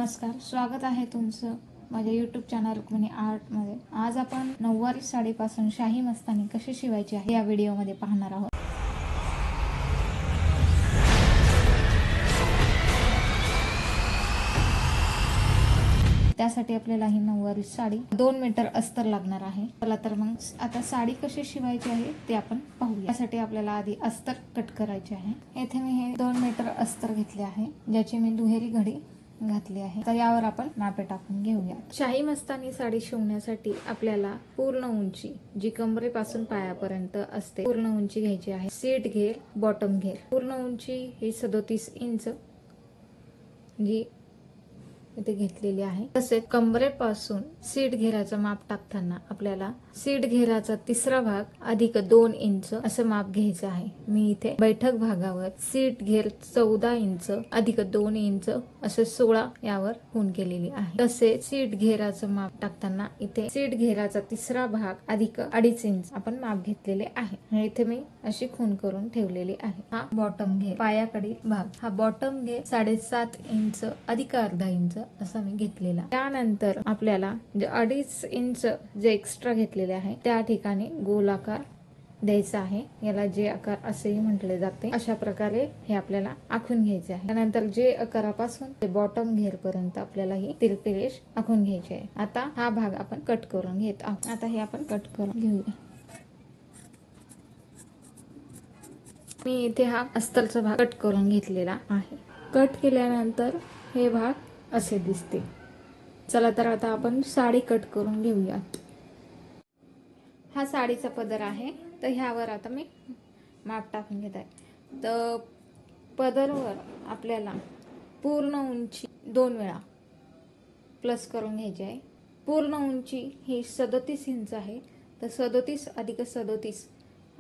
नमस्कार, स्वागत आहे तुमचं माझ्या यूट्यूब चॅनल रुक्मिणी आर्टमध्ये। आज आपण नऊवारी साडीपासून शाही मस्तानी कशी शिवायची आहे या व्हिडिओमध्ये पाहणार आहोत। त्यासाठी आपल्याला ही नऊवारी साडी 2 मीटर अस्तर लागणार आहे। चला तर मग आता साडी कशी शिवायची आहे ते आपण पाहूया। त्यासाठी आपल्याला आधी अस्तर कट करायचे आहे। येथे मी हे 2 मीटर अस्तर घेतले आहे, ज्याची मी दुहेरी घडी घातली आहे। तर यावर आपण मापे टाकून घेऊया। शाही मस्तानी साडी शिवण्यासाठी आपल्याला पूर्ण उंची जी कमरेपासून पायापर्यंत असते पूर्ण उंची घ्यायची आहे। सीट घेर, बॉटम घेर, पूर्ण उंची ही 37 इंच जी इथे घेतलेली आहे। तसेच कमरेपासून सीट घेराचं माप टाकताना आपल्याला सीट घेराचा तिसरा भाग अधिक 2 इंच असं माप घ्यायचं आहे। मी इथे बैठक भागावर सीट घेर 14 इंच अधिक 2 इंच असं 16 यावर खूण केलेली आहे। तसेच सीट घेराचं माप टाकताना इथे सीट घेराचा तिसरा भाग अधिक 2.5 इंच आपण माप घेतलेले आहे। इथे मी अशी खूण करून ठेवलेली आहे। हा बॉटम घेर, पायाकडील भाग, हा बॉटम घेर 7.5 इंच अधिक अर्धा इंच असा मी घेतलेला। त्यानंतर आपल्याला जे 2.5 इंच जे एक्स्ट्रा घेतलेले आहे त्या ठिकाणी गोलाकार द्यायचा आहे। याला जे आकार असेही म्हटले जाते। अशा प्रकारे हे आपल्याला आखून घ्यायचे आहे। त्यानंतर जे आकारापासून ते बॉटम घेर पर्यंत आपल्याला ही तिरपी रेष आखून घ्यायची आहे। आता हा भाग आपण कट करून घेत आहोत। आता हे आपण कट करून घेऊया। मी इथे हा अस्तरचा भाग कट करून घेतलेला आहे। कट केल्यानंतर हे भाग असे दिसते। चला तर आता आपण साडी कट करून घेऊयात। हा साडीचा पदर आहे, तर ह्यावर आता मी माप टाकून घेत आहे। तर पदरवर आपल्याला पूर्ण उंची 2 वेळा प्लस करून घ्यायची आहे। पूर्ण उंची ही 37 इंच आहे, तर 37 अधिक 37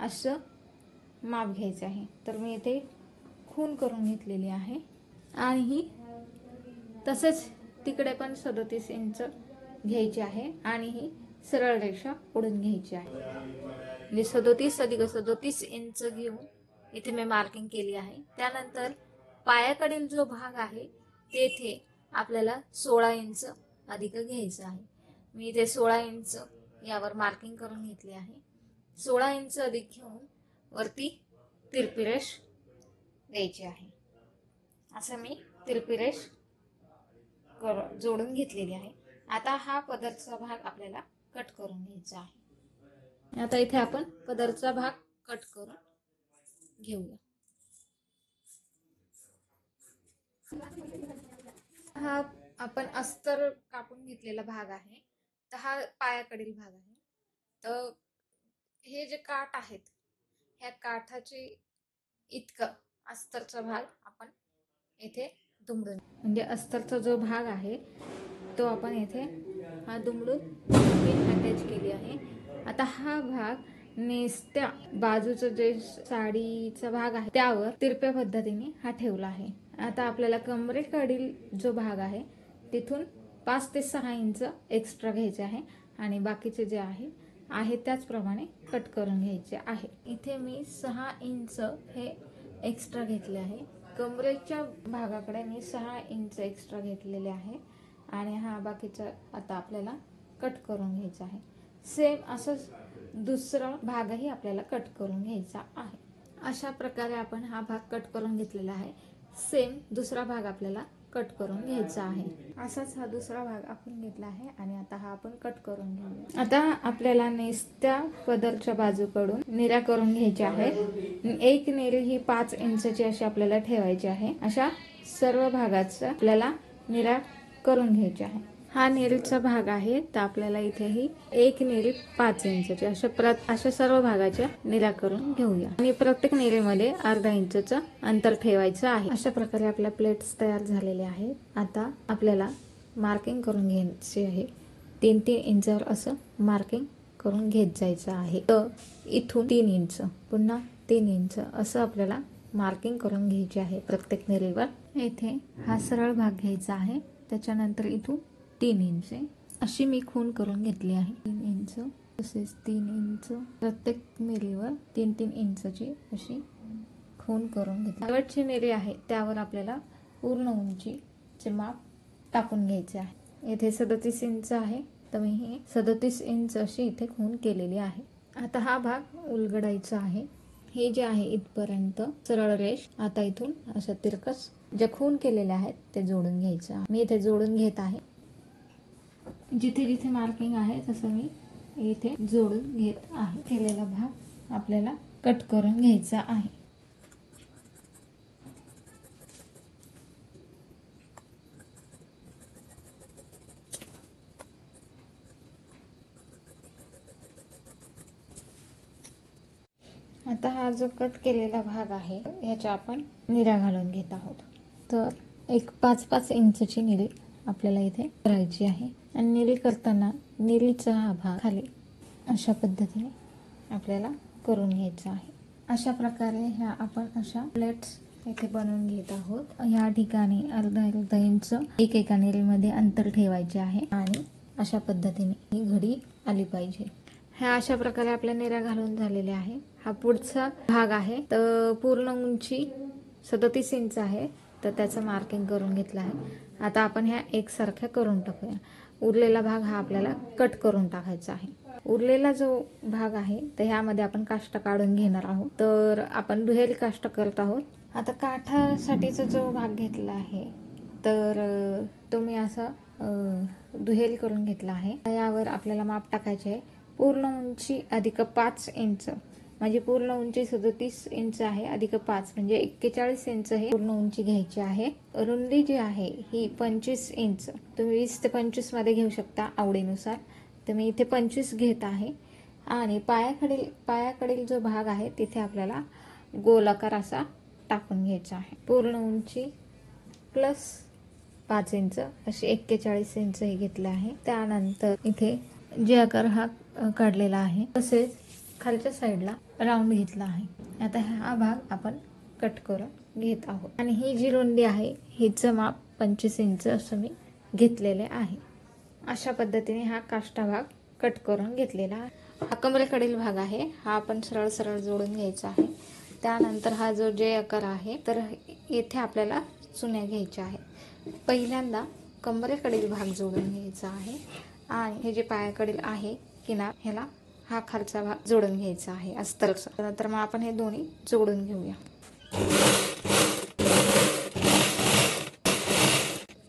असं माप घ्यायचं आहे। तर मी इथे खूण करून घेतलेली आहे आणि ही तसेच तिकडे पण 37 इंच घ्यायची आहे आणि ही सरळ रेषा ओढून घ्यायची आहे। म्हणजे 37 अधिक 37 इंच घेऊन इथे मी मार्किंग केली आहे। त्यानंतर पायाकडील जो भाग आहे तेथे आपल्याला 16 इंच अधिक घ्यायचा आहे। मी इथे 16 इंच यावर मार्किंग करून घेतली आहे। 16 इंच अधिक घेऊन वरती तिरपी रेष द्यायची आहे। असं मी तिरपी रेष जोडून घेतलेली आहे। आता हा पदरचा भाग आपल्याला कट करून घ्यायचा आहे। आता इथे आपण पदरचा भाग कट करून घेऊया। हा आपण अस्तर कापून घेतलेला भाग आहे, तर हा पायाकडील भाग आहे। तर हे जे काठ आहेत ह्या काठाचे इतका अस्तरचा भाग आपण इथे दुमडून, म्हणजे अस्तरचा जो भाग आहे तो आपण इथे हा दुमडून पिन अटॅच केली आहे। आता हा भाग नेसत्या बाजूचं जे साडीचा भाग आहे त्यावर तिरप्या पद्धतीने हा ठेवला आहे। आता आपल्याला कमरेकडील जो भाग आहे तिथून 5 ते 6 इंच एक्स्ट्रा घ्यायचे आहे आणि बाकीचे जे आहे त्याचप्रमाणे कट करून घ्यायचे आहे। इथे मी 6 इंच हे एक्स्ट्रा घेतले आहे। कमरेच्या भागाकडे मी 6 इंच एक्स्ट्रा घेतलेले आहे आणि हा बाकीचा आता आपल्याला कट करून घ्यायचा आहे। सेम असंच दुसरा भागही आपल्याला कट करून घ्यायचा आहे। अशा प्रकारे आपण हा भाग कट करून घेतलेला आहे। सेम दुसरा भाग आपल्याला कट करून घ्यायचा आहे। असाच हा दुसरा भाग आपण घेतला आहे आणि आता हा आपण कट करून घेऊया। आता आपल्याला नेसत्या पदरच्या बाजूकडून निऱ्या करून घ्यायच्या आहेत। एक नेरी ही 5 इंचची अशी आपल्याला ठेवायची आहे। अशा सर्व भागाचा आपल्याला निऱ्या करून घ्यायची आहे। हा नेरीचा भाग आहे, तर आपल्याला इथेही एक नेरी 5 इंचची अशा सर्व भागाच्या निऱ्या करून घेऊया आणि प्रत्येक नेरीमध्ये अर्धा इंचचं अंतर ठेवायचं आहे। अशा प्रकारे आपल्या प्लेट्स तयार झालेल्या आहेत। आता आपल्याला मार्किंग करून घ्यायचे आहे। 3-3 इंचावर असं मार्किंग करून घेत जायचं आहे। तर इथून 3 इंच, पुन्हा 3 इंच असं आपल्याला मार्किंग करून घ्यायचे आहे प्रत्येक नेरीवर। येथे हा सरळ भाग घ्यायचा आहे, त्याच्यानंतर इथून 3 इंच अशी मी खूण करून घेतली आहे। 3 इंच तसेच 3 इंच प्रत्येक नेरीवर 3-3 इंचची अशी खूण करून घेतली। शेवटची नेरी आहे त्यावर आपल्याला पूर्ण उंचीचे माप टाकून घ्यायचे आहे। येथे 37 इंच आहे, तर मी हे 37 इंच अशी इथे खूण केलेली आहे। आता हा भाग उलगडायचा आहे। हे जे आहे इथपर्यंत सरळ रेष, आता इथून असं तिरकस जे खूण केलेले आहेत ते जोडून घ्यायचं। मी इथे जोडून घेत आहे, जिथे जिथे मार्किंग आहे तसं मी इथे जोडून घेत आहे। केलेला भाग आपल्याला कट करून घ्यायचा आहे। आता हा जो कट केलेला भाग आहे याच्या आपण निऱ्या घालून घेत आहोत। तर एक 5-5 इंचची निरी आपल्याला इथे करायची आहे आणि निरी करताना निरीचा हा भाग खाली अशा पद्धतीने आपल्याला करून घ्यायचा आहे। अशा प्रकारे ह्या आपण अशा प्लेट्स इथे बनवून घेत आहोत। या ठिकाणी अर्धा इंच एका निरीमध्ये अंतर ठेवायचे आहे आणि अशा पद्धतीने ही घडी आली पाहिजे। ह्या अशा प्रकारे आपल्या निऱ्या घालून झालेल्या आहे। हा पुढचा भाग आहे, तर पूर्ण उंची 37 इंच आहे, तर त्याचं मार्किंग करून घेतलं आहे। आता आपण ह्या एकसारख्या करून टाकूया। उरलेला भाग हा आपल्याला कट करून टाकायचा आहे। उरलेला जो भाग आहे तर ह्यामध्ये आपण काष्टा काढून घेणार आहोत। तर आपण दुहेरी काष्टा करत आहोत। आता काठासाठीचा जो भाग घेतला आहे तर तो मी असा दुहेरी करून घेतला आहे। यावर आपल्याला माप टाकायचे आहे। पूर्ण उंची अधिक 5 इंच, माझी पूर्ण उंची 37 इंच आहे, अधिक 5 म्हणजे 41 इंच हे पूर्ण उंची घ्यायची आहे। रुंदी जी आहे ही 25 इंच, तुम्ही 20 ते 25 मध्ये घेऊ शकता आवडीनुसार, तर मी इथे 25 घेत आहे। आणि पायाकडील जो भाग आहे तिथे आपल्याला गोलाकार असा टाकून घ्यायचा आहे। पूर्ण उंची प्लस 5 इंच अशी 41 इंच हे घेतले आहे। त्यानंतर इथे जे आकार हा काढलेला आहे तसेच खालच्या साईडला राऊंड घेतला आहे। आता हा भाग आपण कट करून घेत आहोत आणि ही जी रुंदी आहे हिचं माप 25 इंच असं मी घेतलेले आहे। अशा पद्धतीने हा काष्टा भाग कट करून घेतलेला आहे। हा कमरेकडील भाग आहे, हा आपण सरळ सरळ जोडून घ्यायचा आहे। त्यानंतर हा जो जे आकार आहे तर येथे आपल्याला चुन्या घ्यायच्या आहेत। पहिल्यांदा कमरेकडील भाग जोडून घ्यायचा आहे आणि हे जे पायाकडील आहे किनार, ह्याला हा खालचा भाग जोडून घ्यायचा आहे अस्तरचा। नंतर मग आपण हे दोन्ही जोडून घेऊया।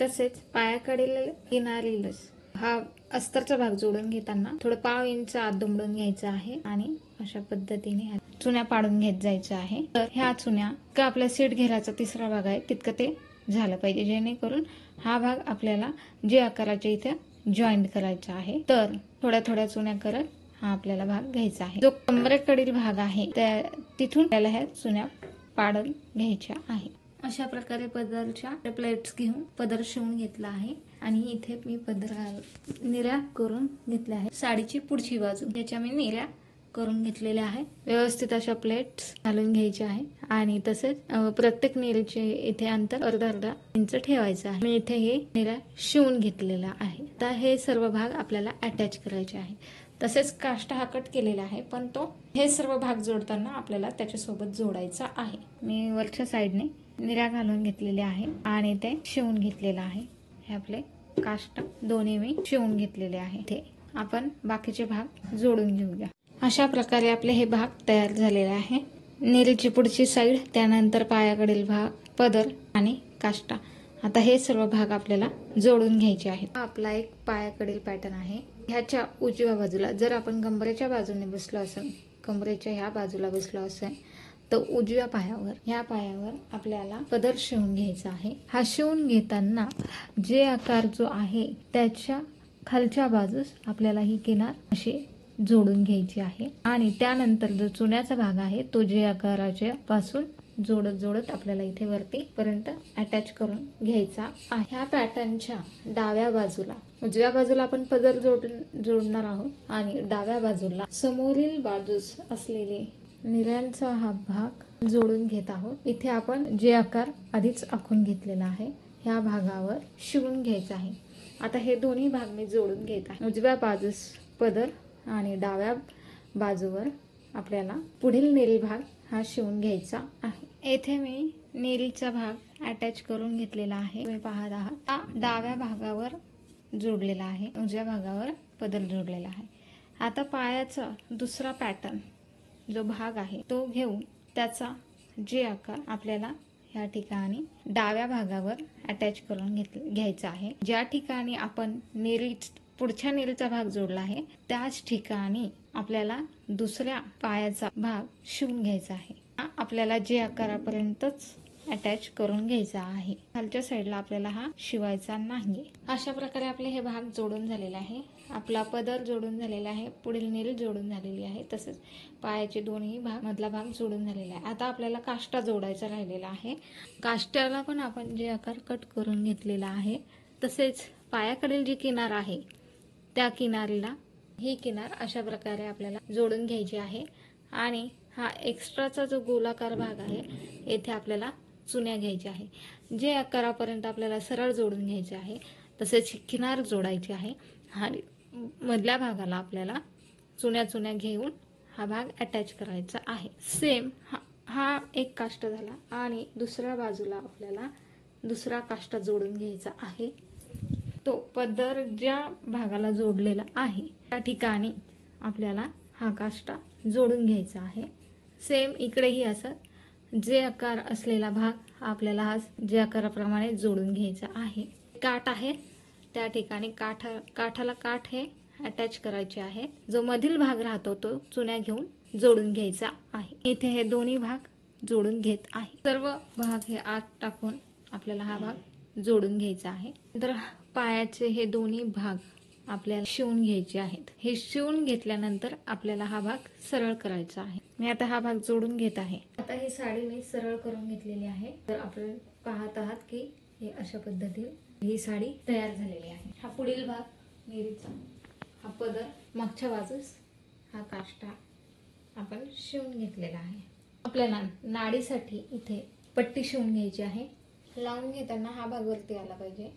तसेच पायाकडील किनारीलच हा अस्तरचा भाग जोडून घेताना थोडं 1/2 इंच आत दुमडून घ्यायचं आहे आणि अशा पद्धतीने चुन्या पाडून घेत जायचं आहे। तर ह्या चुन्या का आपल्या सीट घेराचा तिसरा भाग आहे तितकं ते झालं पाहिजे, जेणेकरून हा भाग आपल्याला जे आकाराच्या इथे जॉईंट करायचा आहे। तर थोड्या थोड्या चुन्या करत हा आपल्याला भाग घ्यायचा आहे। जो कमरेकडील भाग आहे त्या तिथून आपल्याला ह्या चुन्या पाडून घ्यायच्या आहे। अशा प्रकारे पदरच्या प्लेट्स घेऊन पदर शिवून घेतला आहे आणि इथे मी निऱ्या करून घेतल्या आहे। साडीची पुढची बाजू याच्या मी निऱ्या करून घेतलेल्या आहे। व्यवस्थित अशा प्लेट्स घालून घ्यायच्या आहे आणि तसेच प्रत्येक निरीचे इथे अंतर अर्धा इंच ठेवायचं आहे। मी इथे हे निऱ्या शिवून घेतलेला आहे। आता हे सर्व भाग आपल्याला अटॅच करायचे आहे। तसेच काष्टा हा कट केलेला आहे, पण तो हे सर्व भाग जोडताना आपल्याला त्याच्यासोबत जोडायचा आहे। मी वरच्या साईडने निऱ्या घालून घेतलेले आहे आणि ते शिवून घेतलेलं आहे। हे आपले काष्टा दोन्ही मी शिवून घेतलेले आहे। ते आपण बाकीचे भाग जोडून घेऊया। अशा प्रकारे आपले हे भाग तयार झालेले आहे। निरीची पुढची साईड, त्यानंतर पायाकडील भाग, पदर आणि काष्टा, आता हे सर्व भाग आपल्याला जोडून घ्यायचे आहेत। आपला एक पायाकडील पॅटर्न आहे। ह्याच्या उजव्या बाजूला जर आपण कमरेच्या बाजूने बसलो असेल, कमरेच्या ह्या बाजूला बसलो असेल, तर उजव्या पायावर ह्या पायावर आपल्याला पदर शिवून घ्यायचा आहे। हा शिवून घेताना जे आकार जो आहे त्याच्या खालच्या बाजूस आपल्याला ही किनार अशी जोडून घ्यायची आहे आणि त्यानंतर जो चुन्याचा भाग आहे तो जे आकाराच्या पासून जोडत जोडत आपल्याला इथे वरती पर्यंत अटॅच करून घ्यायचा आहे। ह्या पॅटर्नच्या डाव्या बाजूला, उजव्या बाजूला आपण पदर जोडणार आहोत आणि डाव्या बाजूला समोरील बाजूस असलेले निऱ्यांचा हा भाग जोडून घेत आहोत। इथे आपण जे आकार आधीच आखून घेतलेला आहे ह्या भागावर शिवून घ्यायचा आहे। आता हे दोन्ही भाग मी जोडून घेत आहे। उजव्या बाजूस पदर आणि डाव्या बाजूवर आपल्याला पुढील नेरी भाग हा शिवून घ्यायचा आहे। येथे मी नेरीचा भाग अटॅच करून घेतलेला आहे. तुम्ही पाहत आहात हा डाव्या भागावर जोडलेला आहे, उजव्या भागावर पदर जोडलेला आहे. आता पायाचा दुसरा पॅटर्न जो भाग आहे तो घेऊन त्याचा जे आकार आपल्याला या ठिकाणी डाव्या भागावर अटॅच करून घ्यायचा आहे. ज्या ठिकाणी आपण पुढच्या नीलचा भाग जोडला आहे त्याच ठिकाणी आपल्याला दुसऱ्या पायाचा भाग शिवून घ्यायचा आहे. आपल्याला जे आकारापर्यंतच अटॅच करून घ्यायचा आहे, खालच्या साईडला आपल्याला हा शिवायचा नाही. अशा प्रकारे आपले हे भाग जोडून झालेले आहे. आपला पदर जोडून झालेला आहे, पुढील नील जोडून झालेली आहे, तसेच पायाचे दोन्ही भाग मधला भाग जोडून झालेला आहे. आता आपल्याला काष्टा जोडायचा राहिलेला आहे. काष्ट्याला पण आपण जे आकार कट करून घेतलेला आहे, तसेच पायाकडील जी किनार आहे त्या किनारीला ही किनार अशा प्रकारे आपल्याला जोडून घ्यायची आहे. आणि हा एक्स्ट्राचा जो गोलाकार भाग आहे येथे आपल्याला चुन्या घ्यायच्या आहे. जे आकारापर्यंत आपल्याला सरळ जोडून घ्यायचे आहे तसेच किनार जोडायची आहे आणि मधल्या भागाला आपल्याला चुन्या घेऊन हा भाग अटॅच करायचा आहे. सेम हा एक काष्टा झाला आणि दुसऱ्या बाजूला आपल्याला दुसरा काष्टा जोडून घ्यायचा आहे. तो पदर ज्या भागाला जोडलेला आहे त्या ठिकाणी आपल्याला हा काष्टा जोडून घ्यायचा आहे. सेम इकडेही असं जे आकार असलेला भाग आपल्याला हा जे आकाराप्रमाणे जोडून घ्यायचा आहे. काठ आहे त्या ठिकाणी काठाला काठ हे अटॅच करायचे आहे. जो मधील भाग राहतो तो चुन्या घेऊन जोडून घ्यायचा आहे. इथे हे दोन्ही भाग जोडून घेत आहे. सर्व भाग हे आत टाकून आपल्याला हा भाग जोडून घ्यायचा आहे. तर पायाचे हे दोन्ही भाग आपल्याला शिवून घ्यायचे आहेत. हे शिवून घेतल्यानंतर आपल्याला हा भाग सरळ करायचा आहे. मी आता हा भाग जोडून घेत आहे. आता ही साडी मी सरळ करून घेतलेली आहे. तर आपण पाहत आहात की हे अशा पद्धतीने ही साडी तयार झालेली आहे. हा पुढील भाग नीलीचा, हा पदर, मागच्या बाजूस हा काष्टा आपण शिवून घेतलेला आहे. आपल्याला नाडीसाठी इथे पट्टी शिवून घ्यायची आहे. लावून घेताना हा भाग वरती आला पाहिजे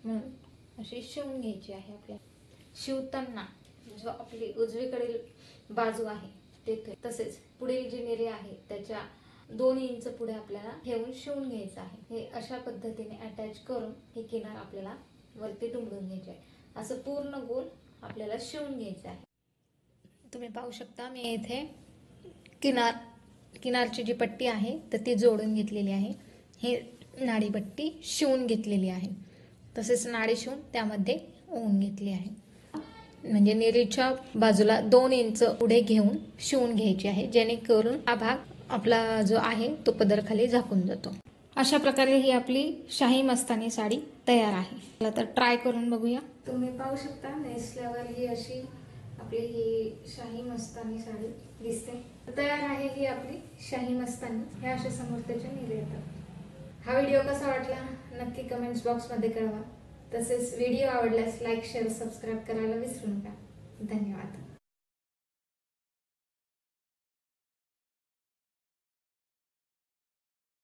म्हणून अशी शिवून घ्यायची आहे. आपल्याला शिवताना जो आपली उजवीकडील बाजू आहे तेथे तसेच पुढील जी निरी आहे त्याच्या 2 इंच पुढे आपल्याला ठेवून शिवून घ्यायचं आहे. हे अशा पद्धतीने अटॅच करून ही किनार आपल्याला वरती टुंबून घ्यायची आहे. असं पूर्ण गोल आपल्याला शिवून घ्यायचं आहे. तुम्ही पाहू शकता मी येथे किनारची जी पट्टी आहे तर ती जोडून घेतलेली आहे. ही नाडी पट्टी शिवून घेतलेली आहे. तसेच नाडी शिवून त्यामध्ये ओवून घेतली आहे. म्हणजे निरीच्या बाजूला 2 इंच पुढे घेऊन शिवून घ्यायची आहे, जेणेकरून हा भाग आपला जो आहे तो पदर खाली झाकून जातो. अशा प्रकारे ही आपली शाही मस्तानी साडी तयार आहे. चला तर ट्राय करून बघूया. तुम्ही पाहू शकता नेसल्यावर ही अशी आपली ही शाही मस्तानी साडी दिसते. तयार आहे ही आपली शाही मस्तानी. ह्या अशा समोर त्याच्या निरी येतात. हा व्हिडिओ कसा वाटला नक्की कमेंट्स बॉक्समध्ये कळवा. तसेच व्हिडिओ आवडल्यास लाईक, शेअर, सबस्क्राईब करायला विसरू नका. धन्यवाद.